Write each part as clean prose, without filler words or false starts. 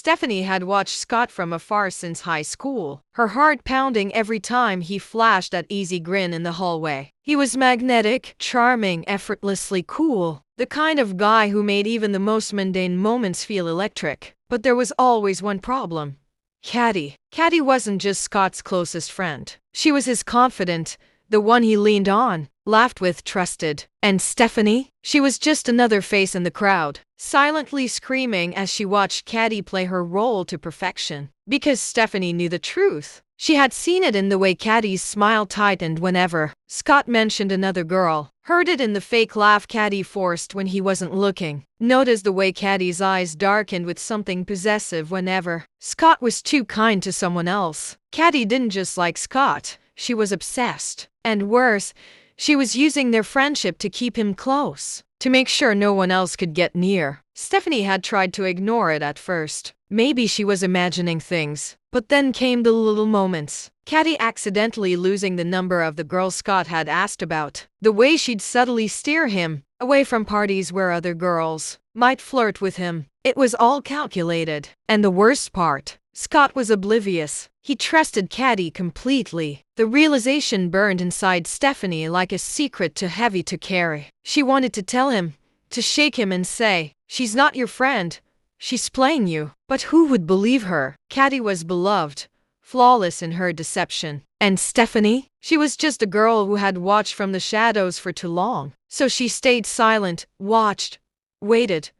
Stephanie had watched Scott from afar since high school, her heart pounding every time he flashed that easy grin in the hallway. He was magnetic, charming, effortlessly cool, the kind of guy who made even the most mundane moments feel electric. But there was always one problem. Caddy. Caddy wasn't just Scott's closest friend. She was his confidant, the one he leaned on, laughed with, trusted. And Stephanie? She was just another face in the crowd, silently screaming as she watched Caddy play her role to perfection. Because Stephanie knew the truth. She had seen it in the way Caddy's smile tightened whenever Scott mentioned another girl, heard it in the fake laugh Caddy forced when he wasn't looking, noticed the way Caddy's eyes darkened with something possessive whenever Scott was too kind to someone else. Caddy didn't just like Scott, she was obsessed. And worse, she was using their friendship to keep him close, to make sure no one else could get near. Stephanie had tried to ignore it at first. Maybe she was imagining things. But then came the little moments. Caddy accidentally losing the number of the girl Scott had asked about. The way she'd subtly steer him away from parties where other girls might flirt with him. It was all calculated. And the worst part, Scott was oblivious. He trusted Caddy completely. The realization burned inside Stephanie like a secret too heavy to carry. She wanted to tell him, to shake him and say, "She's not your friend. She's playing you." But who would believe her? Caddy was beloved, flawless in her deception. And Stephanie? She was just a girl who had watched from the shadows for too long. So she stayed silent, watched, waited.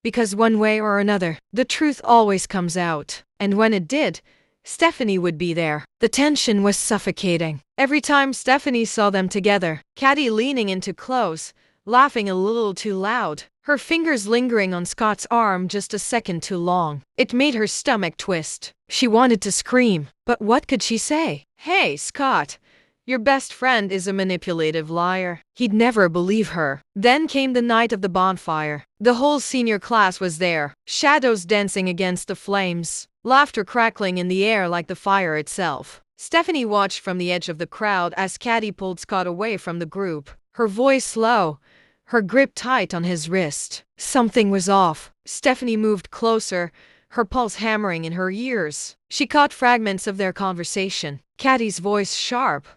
Because one way or another, the truth always comes out. And when it did, Stephanie would be there. The tension was suffocating. Every time Stephanie saw them together, Caddy leaning in too close, laughing a little too loud, her fingers lingering on Scott's arm just a second too long. It made her stomach twist. She wanted to scream, but what could she say? "Hey, Scott, your best friend is a manipulative liar." He'd never believe her. Then came the night of the bonfire. The whole senior class was there, shadows dancing against the flames, laughter crackling in the air like the fire itself. Stephanie watched from the edge of the crowd as Caddy pulled Scott away from the group, her voice low, her grip tight on his wrist. Something was off. Stephanie moved closer, her pulse hammering in her ears. She caught fragments of their conversation. Caddy's voice sharp.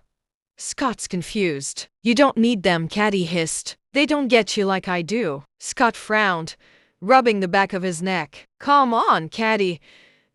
"Scott's confused. You don't need them," Caddy hissed. "They don't get you like I do." Scott frowned, rubbing the back of his neck. "Come on, Caddy.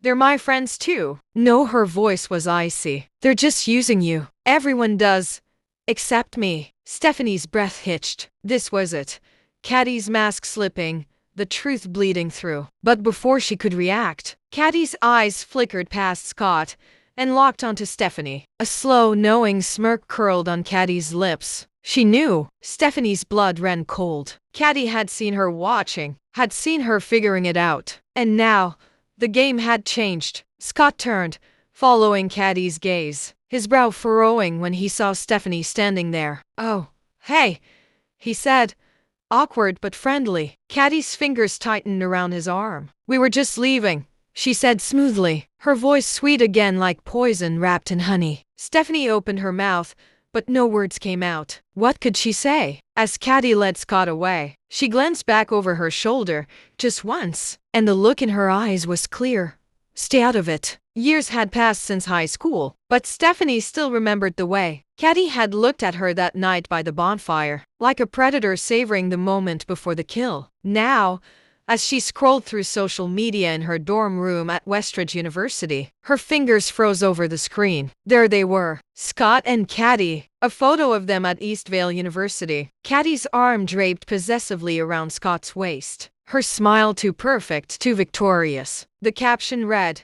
They're my friends too." No, her voice was icy. "They're just using you. Everyone does. Except me." Stephanie's breath hitched. This was it. Caddy's mask slipping, the truth bleeding through. But before she could react, Caddy's eyes flickered past Scott and locked onto Stephanie. A slow, knowing smirk curled on Caddy's lips. She knew. Stephanie's blood ran cold. Caddy had seen her watching, had seen her figuring it out. And now, the game had changed. Scott turned, following Caddy's gaze, his brow furrowing when he saw Stephanie standing there. "Oh, hey," he said, awkward but friendly. Caddy's fingers tightened around his arm. "We were just leaving," she said smoothly, her voice sweet again like poison wrapped in honey. Stephanie opened her mouth, but no words came out. What could she say? As Caddy led Scott away, she glanced back over her shoulder, just once, and the look in her eyes was clear. Stay out of it. Years had passed since high school, but Stephanie still remembered the way Caddy had looked at her that night by the bonfire, like a predator savoring the moment before the kill. Now, as she scrolled through social media in her dorm room at Westridge University, her fingers froze over the screen. There they were, Scott and Caddy, a photo of them at Eastvale University. Caddy's arm draped possessively around Scott's waist, her smile too perfect, too victorious. The caption read,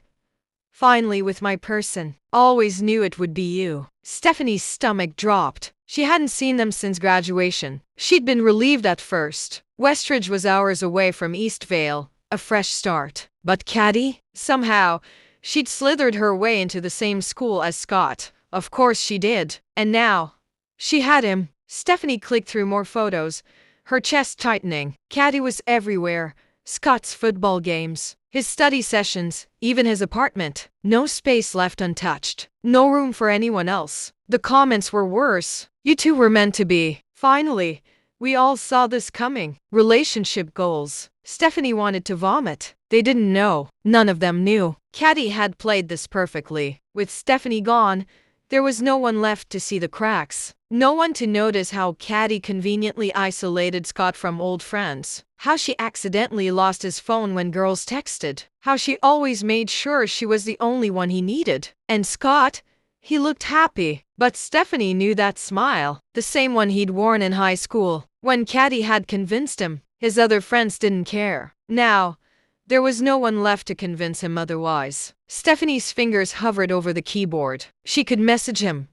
"Finally with my person. Always knew it would be you." Stephanie's stomach dropped. She hadn't seen them since graduation. She'd been relieved at first. Westridge was hours away from Eastvale, a fresh start. But Caddy? Somehow, she'd slithered her way into the same school as Scott. Of course she did. And now, she had him. Stephanie clicked through more photos, her chest tightening. Caddy was everywhere. Scott's football games, his study sessions, even his apartment. No space left untouched. No room for anyone else. The comments were worse. "You two were meant to be. Finally. We all saw this coming." Relationship goals. Stephanie wanted to vomit. They didn't know. None of them knew. Caddy had played this perfectly. With Stephanie gone, there was no one left to see the cracks. No one to notice how Caddy conveniently isolated Scott from old friends. How she accidentally lost his phone when girls texted. How she always made sure she was the only one he needed. And Scott, he looked happy. But Stephanie knew that smile. The same one he'd worn in high school. When Caddy had convinced him, his other friends didn't care. Now, there was no one left to convince him otherwise. Stephanie's fingers hovered over the keyboard. She could message him,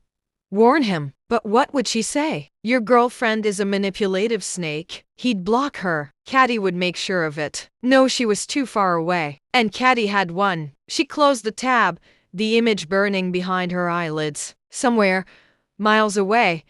warn him, but what would she say? Your girlfriend is a manipulative snake. He'd block her. Caddy would make sure of it. No, she was too far away. And Caddy had won. She closed the tab, the image burning behind her eyelids. Somewhere, miles away,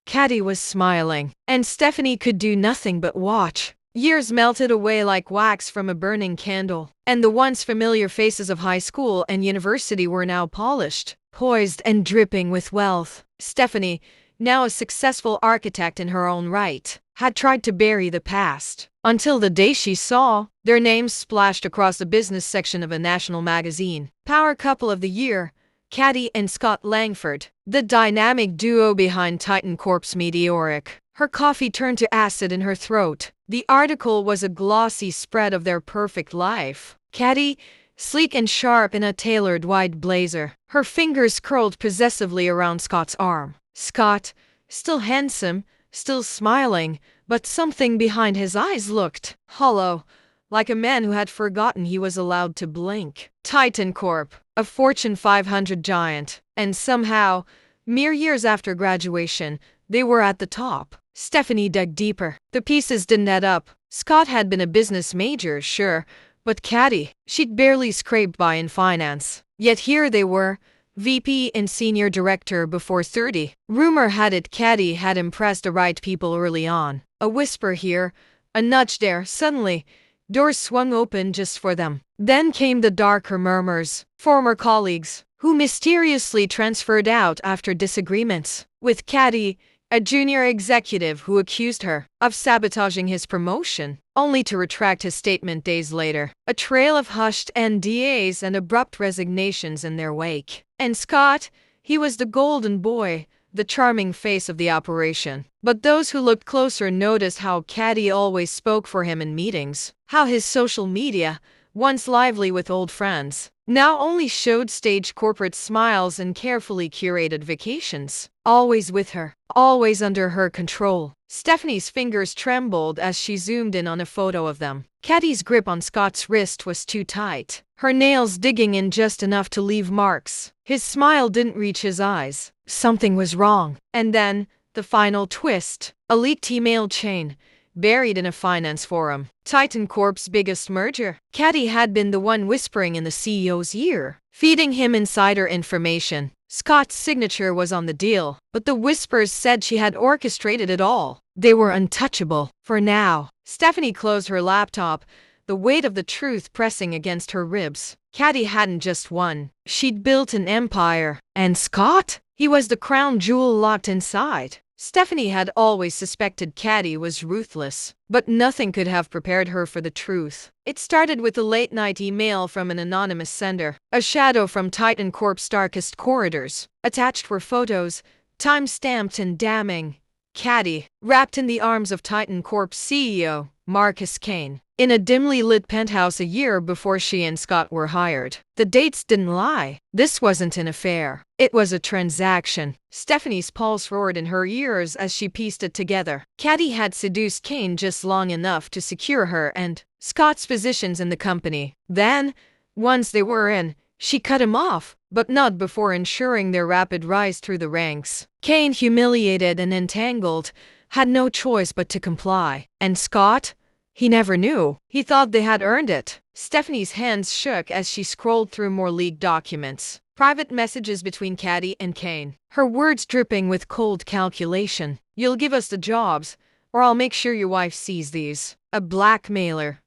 Caddy was smiling. And Stephanie could do nothing but watch. Years melted away like wax from a burning candle, and the once familiar faces of high school and university were now polished, poised and dripping with wealth. Stephanie, now a successful architect in her own right, had tried to bury the past, until the day she saw their names splashed across the business section of a national magazine. Power couple of the year, Caddy and Scott Langford, the dynamic duo behind Titan Corp's Meteoric. Her coffee turned to acid in her throat. The article was a glossy spread of their perfect life. Caddy, sleek and sharp in a tailored white blazer, her fingers curled possessively around Scott's arm. Scott, still handsome, still smiling, but something behind his eyes looked hollow, like a man who had forgotten he was allowed to blink. Titan Corp, a Fortune 500 giant, and somehow, mere years after graduation, they were at the top. Stephanie dug deeper. The pieces didn't add up. Scott had been a business major, sure, but Caddy, she'd barely scraped by in finance. Yet here they were, VP and senior director before 30. Rumor had it Caddy had impressed the right people early on. A whisper here, a nudge there. Suddenly, doors swung open just for them. Then came the darker murmurs. Former colleagues, who mysteriously transferred out after disagreements with Caddy, a junior executive who accused her of sabotaging his promotion, only to retract his statement days later. A trail of hushed NDAs and abrupt resignations in their wake. And Scott, he was the golden boy, the charming face of the operation. But those who looked closer noticed how Caddy always spoke for him in meetings, how his social media, once lively with old friends, now only showed staged corporate smiles and carefully curated vacations. Always with her, always under her control. Stephanie's fingers trembled as she zoomed in on a photo of them. Caddy's grip on Scott's wrist was too tight, her nails digging in just enough to leave marks. His smile didn't reach his eyes. Something was wrong. And then, the final twist. A leaked email chain, buried in a finance forum. Titan Corp's biggest merger. Caddy had been the one whispering in the CEO's ear, feeding him insider information. Scott's signature was on the deal, but the whispers said she had orchestrated it all. They were untouchable. For now. Stephanie closed her laptop, the weight of the truth pressing against her ribs. Caddy hadn't just won. She'd built an empire. And Scott? He was the crown jewel locked inside. Stephanie had always suspected Caddy was ruthless, but nothing could have prepared her for the truth. It started with a late-night email from an anonymous sender, a shadow from Titan Corp's darkest corridors. Attached were photos, time-stamped and damning. Caddy, wrapped in the arms of Titan Corp's CEO, Marcus Kane, in a dimly lit penthouse a year before she and Scott were hired. The dates didn't lie. This wasn't an affair. It was a transaction. Stephanie's pulse roared in her ears as she pieced it together. Caddy had seduced Kane just long enough to secure her and Scott's positions in the company. Then, once they were in, she cut him off, but not before ensuring their rapid rise through the ranks. Kane, humiliated and entangled, had no choice but to comply. And Scott? He never knew. He thought they had earned it. Stephanie's hands shook as she scrolled through more leaked documents. Private messages between Caddy and Kane. Her words dripping with cold calculation. You'll give us the jobs, or I'll make sure your wife sees these. A blackmailer.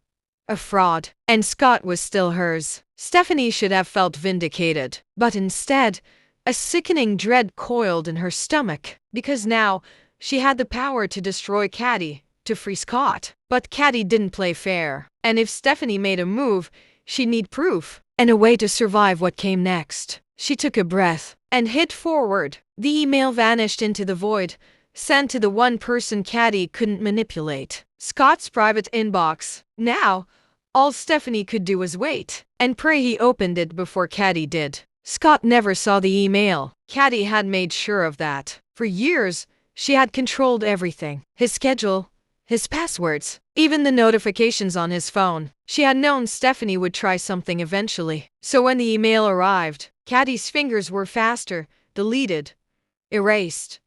A fraud. And Scott was still hers. Stephanie should have felt vindicated. But instead, a sickening dread coiled in her stomach. Because now, she had the power to destroy Caddy, to free Scott. But Caddy didn't play fair. And if Stephanie made a move, she'd need proof and a way to survive what came next. She took a breath and hit forward. The email vanished into the void, sent to the one person Caddy couldn't manipulate. Scott's private inbox. Now, all Stephanie could do was wait and pray he opened it before Caddy did. Scott never saw the email. Caddy had made sure of that. For years, she had controlled everything. His schedule, his passwords, even the notifications on his phone. She had known Stephanie would try something eventually. So when the email arrived, Caddy's fingers were faster, deleted, erased,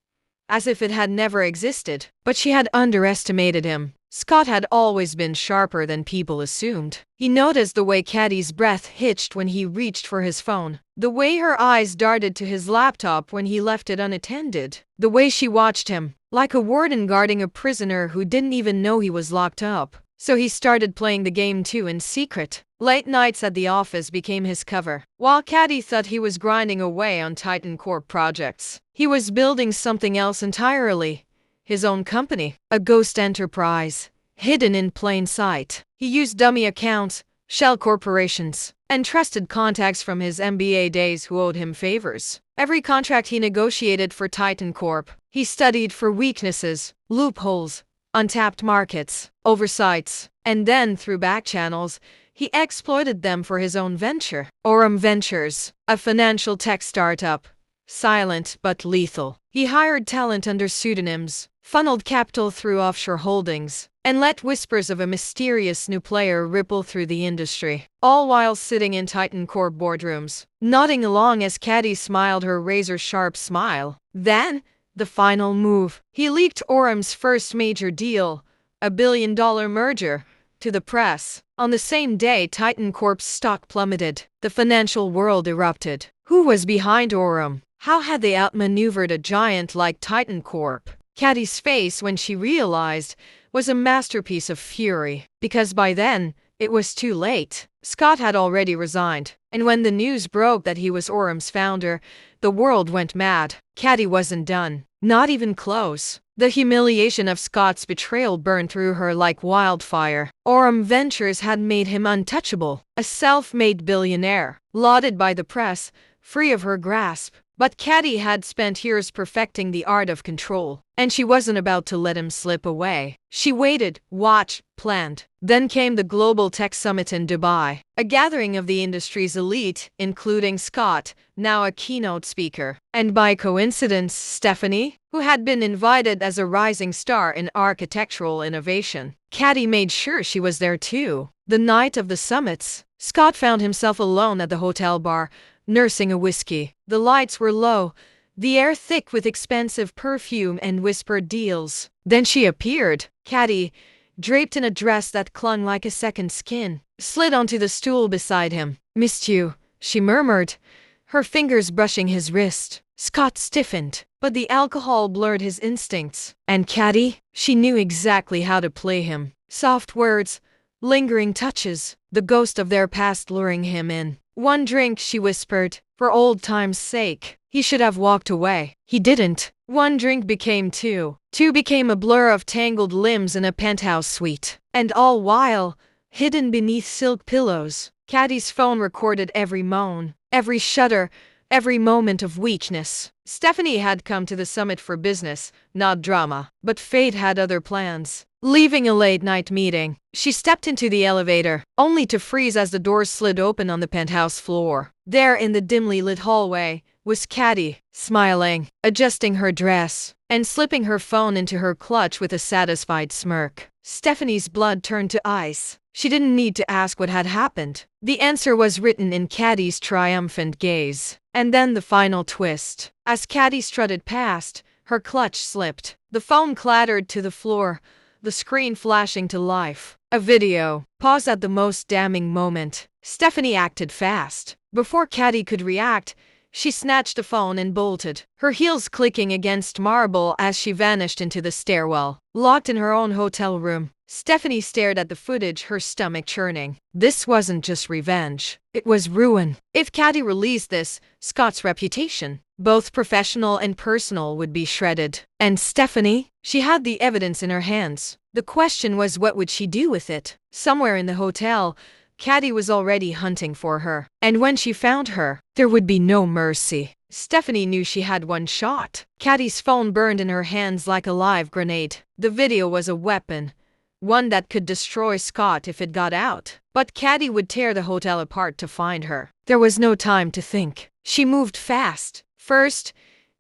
as if it had never existed. But she had underestimated him. Scott had always been sharper than people assumed. He noticed the way Caddy's breath hitched when he reached for his phone, the way her eyes darted to his laptop when he left it unattended, the way she watched him, like a warden guarding a prisoner who didn't even know he was locked up. So he started playing the game too in secret. Late nights at the office became his cover. While Caddy thought he was grinding away on Titan Corp projects, he was building something else entirely. His own company, a ghost enterprise, hidden in plain sight. He used dummy accounts, shell corporations, and trusted contacts from his MBA days who owed him favors. Every contract he negotiated for Titan Corp, he studied for weaknesses, loopholes, untapped markets, oversights, and then through back channels, he exploited them for his own venture. Aurum Ventures, a financial tech startup. Silent but lethal. He hired talent under pseudonyms, funneled capital through offshore holdings, and let whispers of a mysterious new player ripple through the industry, all while sitting in Titan Corp boardrooms, nodding along as Caddy smiled her razor-sharp smile. Then, the final move. He leaked Aurum's first major deal, a billion-dollar merger, to the press. On the same day Titan Corp's stock plummeted, the financial world erupted. Who was behind Aurum? How had they outmaneuvered a giant like Titan Corp? Caddy's face when she realized was a masterpiece of fury, because by then, it was too late. Scott had already resigned, and when the news broke that he was Aurum's founder, the world went mad. Caddy wasn't done, not even close. The humiliation of Scott's betrayal burned through her like wildfire. Aurum Ventures had made him untouchable, a self-made billionaire, lauded by the press, free of her grasp. But Caddy had spent years perfecting the art of control, and she wasn't about to let him slip away. She waited, watched, planned. Then came the Global Tech Summit in Dubai, a gathering of the industry's elite, including Scott, now a keynote speaker, and by coincidence, Stephanie, who had been invited as a rising star in architectural innovation. Caddy made sure she was there too. The night of the summits, Scott found himself alone at the hotel bar, nursing a whiskey. The lights were low, the air thick with expensive perfume and whispered deals. Then she appeared. Caddy, draped in a dress that clung like a second skin, slid onto the stool beside him. "Missed you," she murmured, her fingers brushing his wrist. Scott stiffened, but the alcohol blurred his instincts. And Caddy? She knew exactly how to play him. Soft words, lingering touches, the ghost of their past luring him in. "One drink," she whispered, "for old time's sake." He should have walked away. He didn't. One drink became two. Two became a blur of tangled limbs in a penthouse suite. And all while, hidden beneath silk pillows, Caddy's phone recorded every moan, every shudder, every moment of weakness. Stephanie had come to the summit for business, not drama. But fate had other plans. Leaving a late-night meeting, she stepped into the elevator, only to freeze as the doors slid open on the penthouse floor. There in the dimly lit hallway was Caddy, smiling, adjusting her dress, and slipping her phone into her clutch with a satisfied smirk. Stephanie's blood turned to ice. She didn't need to ask what had happened. The answer was written in Caddy's triumphant gaze. And then the final twist. As Caddy strutted past, her clutch slipped. The phone clattered to the floor, the screen flashing to life. A video. Pause at the most damning moment. Stephanie acted fast. Before Caddy could react, she snatched the phone and bolted, her heels clicking against marble as she vanished into the stairwell. Locked in her own hotel room, Stephanie stared at the footage, her stomach churning. This wasn't just revenge. It was ruin. If Caddy released this, Scott's reputation, both professional and personal, would be shredded. And Stephanie? She had the evidence in her hands. The question was, what would she do with it? Somewhere in the hotel, Caddy was already hunting for her. And when she found her, there would be no mercy. Stephanie knew she had one shot. Caddy's phone burned in her hands like a live grenade. The video was a weapon, one that could destroy Scott if it got out. But Caddy would tear the hotel apart to find her. There was no time to think. She moved fast. First,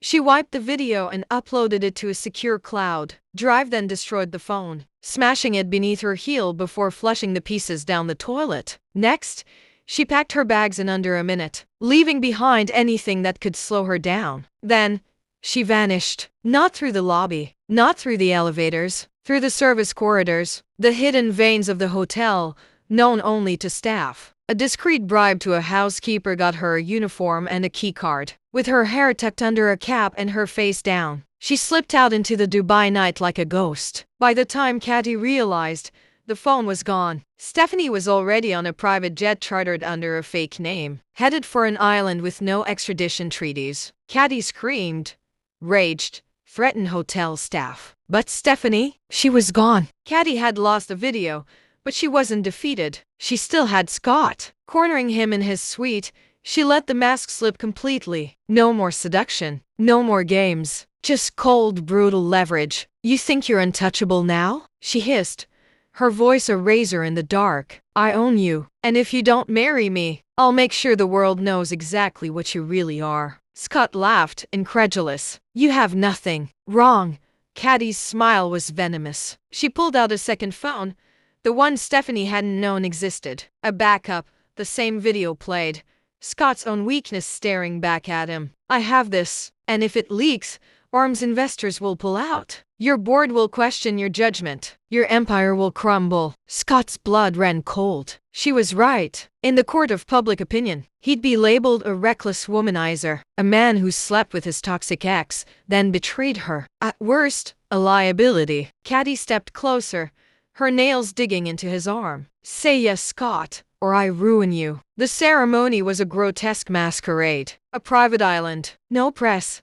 she wiped the video and uploaded it to a secure cloud drive, then destroyed the phone, smashing it beneath her heel before flushing the pieces down the toilet. Next, she packed her bags in under a minute, leaving behind anything that could slow her down. Then, she vanished. Not through the lobby, not through the elevators, through the service corridors, the hidden veins of the hotel, known only to staff. A discreet bribe to a housekeeper got her a uniform and a keycard. With her hair tucked under a cap and her face down, she slipped out into the Dubai night like a ghost. By the time Caddy realized, the phone was gone. Stephanie was already on a private jet chartered under a fake name, headed for an island with no extradition treaties. Caddy screamed, raged, threatened hotel staff. But Stephanie, she was gone. Caddy had lost the video, but she wasn't defeated. She still had Scott. Cornering him in his suite, she let the mask slip completely. No more seduction, no more games, just cold, brutal leverage. You think you're untouchable now? She hissed, her voice a razor in the dark. I own you, and if you don't marry me, I'll make sure the world knows exactly what you really are. Scott laughed, incredulous. You have nothing. Wrong. Caddy's smile was venomous. She pulled out a second phone, the one Stephanie hadn't known existed. A backup, the same video played. Scott's own weakness staring back at him. I have this, and if it leaks, arms investors will pull out. Your board will question your judgment. Your empire will crumble. Scott's blood ran cold. She was right. In the court of public opinion, he'd be labeled a reckless womanizer, a man who slept with his toxic ex, then betrayed her. At worst, a liability. Caddy stepped closer, her nails digging into his arm. Say yes, Scott, or I ruin you. The ceremony was a grotesque masquerade. A private island. No press.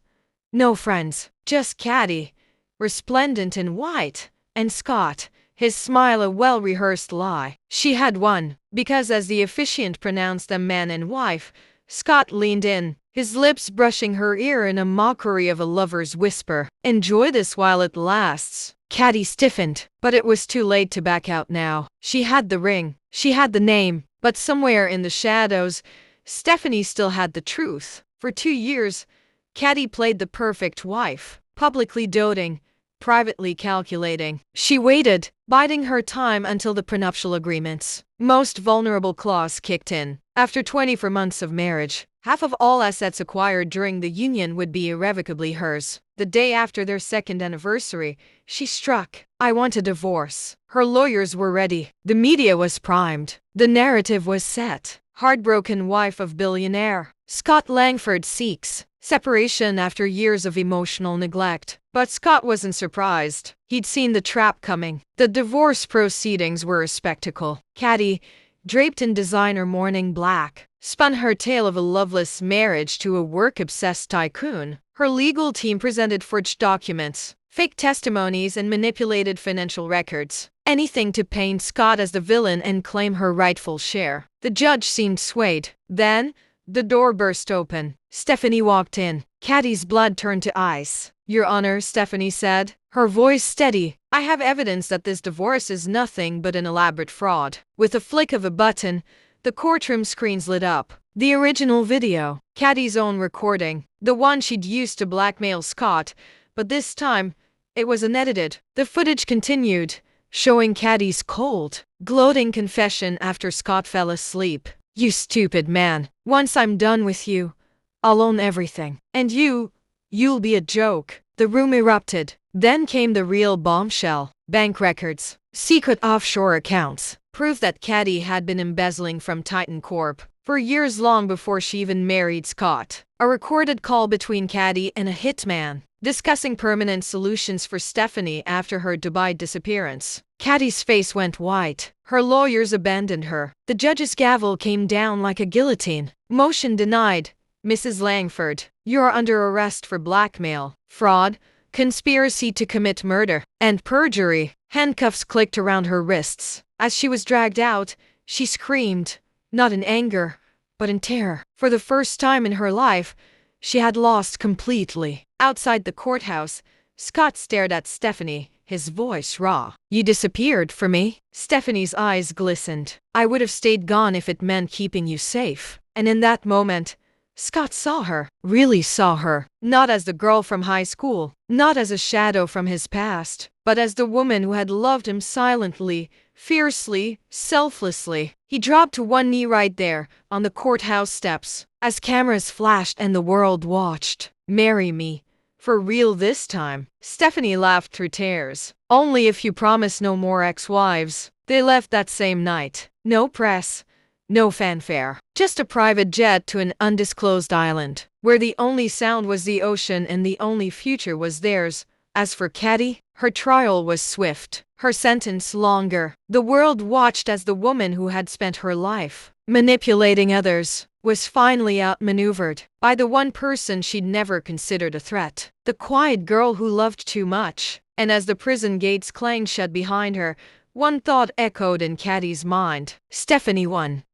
No friends. Just Caddy, resplendent in white, and Scott, his smile a well-rehearsed lie. She had won, because as the officiant pronounced them man and wife, Scott leaned in, his lips brushing her ear in a mockery of a lover's whisper. Enjoy this while it lasts. Caddy stiffened, but it was too late to back out now. She had the ring, she had the name, but somewhere in the shadows, Stephanie still had the truth. For 2 years, Caddy played the perfect wife, publicly doting, privately calculating. She waited, biding her time until the prenuptial agreement's most vulnerable clause kicked in. After 24 months of marriage, half of all assets acquired during the union would be irrevocably hers. The day after their second anniversary, she struck. I want a divorce. Her lawyers were ready. The media was primed. The narrative was set. Heartbroken wife of billionaire. Scott Langford seeks separation after years of emotional neglect. But Scott wasn't surprised. He'd seen the trap coming. The divorce proceedings were a spectacle. Caddy, draped in designer mourning black, spun her tale of a loveless marriage to a work-obsessed tycoon. Her legal team presented forged documents, fake testimonies, and manipulated financial records. Anything to paint Scott as the villain and claim her rightful share. The judge seemed swayed. Then, the door burst open. Stephanie walked in. Caddy's blood turned to ice. Your Honor, Stephanie said, her voice steady. I have evidence that this divorce is nothing but an elaborate fraud. With a flick of a button, the courtroom screens lit up. The original video, Caddy's own recording, the one she'd used to blackmail Scott, but this time, it was unedited. The footage continued, showing Caddy's cold, gloating confession after Scott fell asleep. You stupid man. Once I'm done with you, I'll own everything. And you'll be a joke. The room erupted. Then came the real bombshell. Bank records, secret offshore accounts, proof that Caddy had been embezzling from Titan Corp for years long before she even married Scott. A recorded call between Caddy and a hitman, discussing permanent solutions for Stephanie after her Dubai disappearance. Caddy's face went white. Her lawyers abandoned her. The judge's gavel came down like a guillotine. Motion denied. Mrs. Langford, you're under arrest for blackmail, fraud, conspiracy to commit murder, and perjury. Handcuffs clicked around her wrists. As she was dragged out, she screamed, not in anger, but in terror. For the first time in her life, she had lost completely. Outside the courthouse, Scott stared at Stephanie, his voice raw. "You disappeared for me?" Stephanie's eyes glistened. "I would have stayed gone if it meant keeping you safe." And in that moment, Scott saw her, really saw her, not as the girl from high school, not as a shadow from his past, but as the woman who had loved him silently, fiercely, selflessly. He dropped to one knee right there, on the courthouse steps, as cameras flashed and the world watched. "Marry me. For real this time." Stephanie laughed through tears. "Only if you promise no more ex-wives." They left that same night. No press. No fanfare. Just a private jet to an undisclosed island, where the only sound was the ocean and the only future was theirs. As for Caddy, her trial was swift, her sentence longer. The world watched as the woman who had spent her life manipulating others was finally outmaneuvered by the one person she'd never considered a threat. The quiet girl who loved too much. And as the prison gates clanged shut behind her, one thought echoed in Caddy's mind. Stephanie won.